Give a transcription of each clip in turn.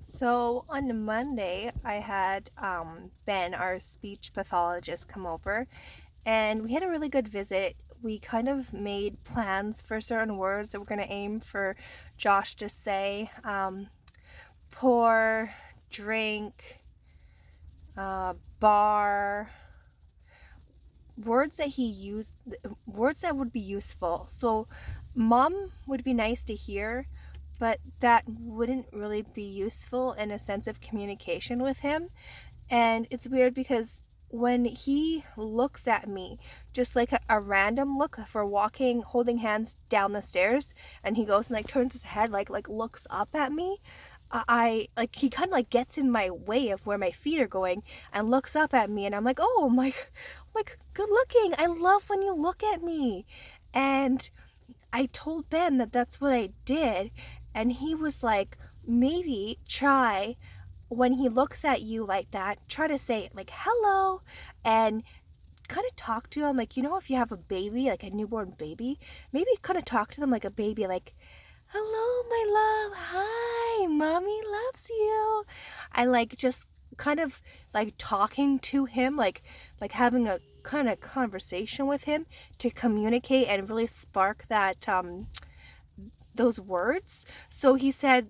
So on Monday, I had Ben, our speech pathologist, come over, and we had a really good visit. We kind of made plans for certain words that we're going to aim for Josh to say. Pour, drink, bar, words that he used, words that would be useful. So, mom would be nice to hear, but that wouldn't really be useful in a sense of communication with him. And it's weird because when he looks at me, just like a random look for walking, holding hands down the stairs, and he goes and like turns his head, like looks up at me. I like he kind of like gets in my way of where my feet are going and looks up at me, and I'm like, oh my, like good looking. I love when you look at me, and I told Ben that that's what I did, and he was like, maybe try when he looks at you like that, try to say like hello and kind of talk to him like, if you have a baby, like a newborn baby, maybe kind of talk to them like a baby, like, hello, my love, hi, mommy loves you. And like just kind of like talking to him, like having a kind of conversation with him to communicate and really spark that those words. So he said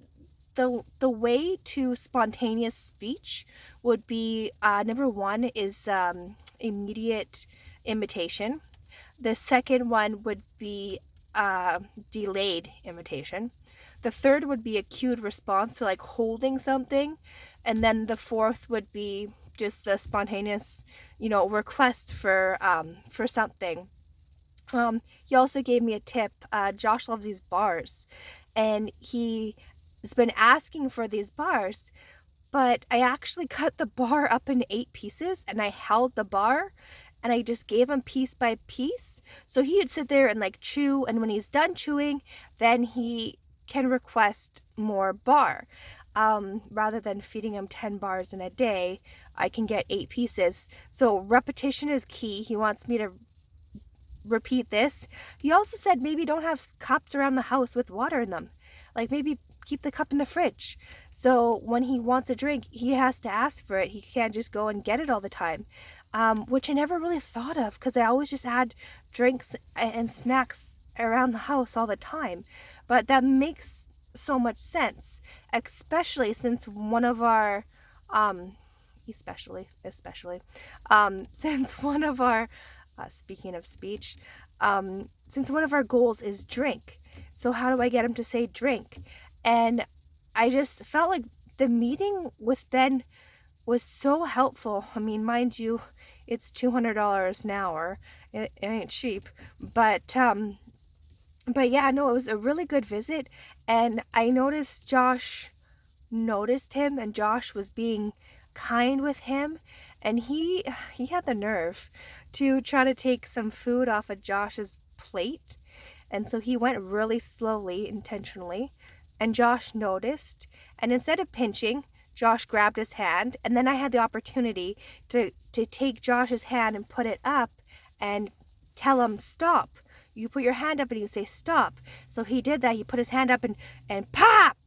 the way to spontaneous speech would be number one is immediate imitation. The second one would be delayed imitation. The third would be a cued response, so like holding something, and then the fourth would be just the spontaneous, request for something. He also gave me a tip. Josh loves these bars, and he's been asking for these bars, but I actually cut the bar up in 8 pieces and I held the bar and I just gave him piece by piece. So he would sit there and like chew, and when he's done chewing, then he can request more bar. Rather than feeding him 10 bars in a day, I can get 8 pieces. So repetition is key. He wants me to repeat this. He also said maybe don't have cups around the house with water in them. Like maybe keep the cup in the fridge. So when he wants a drink, he has to ask for it. He can't just go and get it all the time. Which I never really thought of because I always just had drinks and snacks around the house all the time. But that makes so much sense, especially since one of our since one of our speaking of speech, since one of our goals is drink. So, how do I get him to say drink? And I just felt like the meeting with Ben was so helpful. I mean, mind you, it's $200 an hour. It ain't cheap, but yeah, no, it was a really good visit, and I noticed Josh noticed him, and Josh was being kind with him, and he had the nerve to try to take some food off of Josh's plate. And so he went really slowly, intentionally, and Josh noticed, and instead of pinching, Josh grabbed his hand, and then I had the opportunity to take Josh's hand and put it up and tell him stop. You put your hand up and you say stop. So he did that. He put his hand up and pop.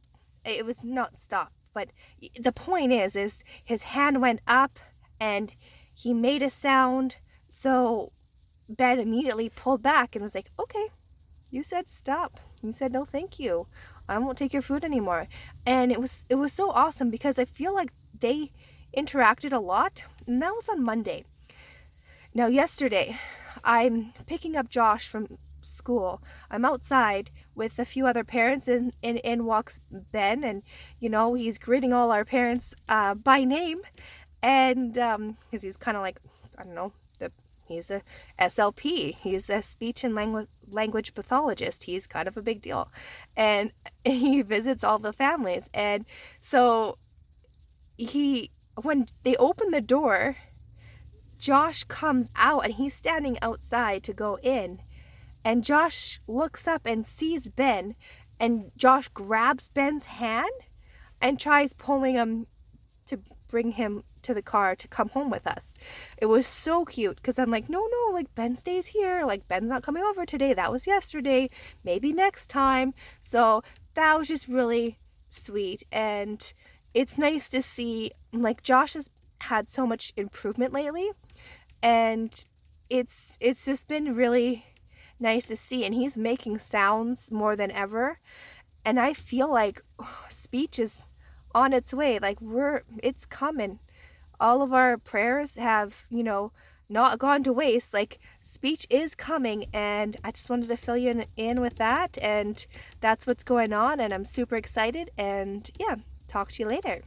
It was not stop, but the point is his hand went up and he made a sound. So Ben immediately pulled back and was like, okay, you said stop. You said no thank you. I won't take your food anymore. And it was so awesome because I feel like they interacted a lot, and that was on Monday. Now yesterday, I'm picking up Josh from school. I'm outside with a few other parents, and in walks Ben, and he's greeting all our parents by name, and because he's kind of like, I don't know, he's a SLP. He's a speech and language pathologist. He's kind of a big deal, and he visits all the families. And so when they open the door, Josh comes out and he's standing outside to go in. And Josh looks up and sees Ben, and Josh grabs Ben's hand and tries pulling him to bring him to the car to come home with us. It was so cute because I'm like, no, like Ben stays here. Like Ben's not coming over today. That was yesterday. Maybe next time. So that was just really sweet. And it's nice to see, like, Josh has had so much improvement lately, and it's just been really nice to see, and he's making sounds more than ever, and I feel like speech is on its way, like, it's coming. All of our prayers have, not gone to waste. Like, speech is coming, and I just wanted to fill you in with that, and that's what's going on, and I'm super excited, and yeah, talk to you later.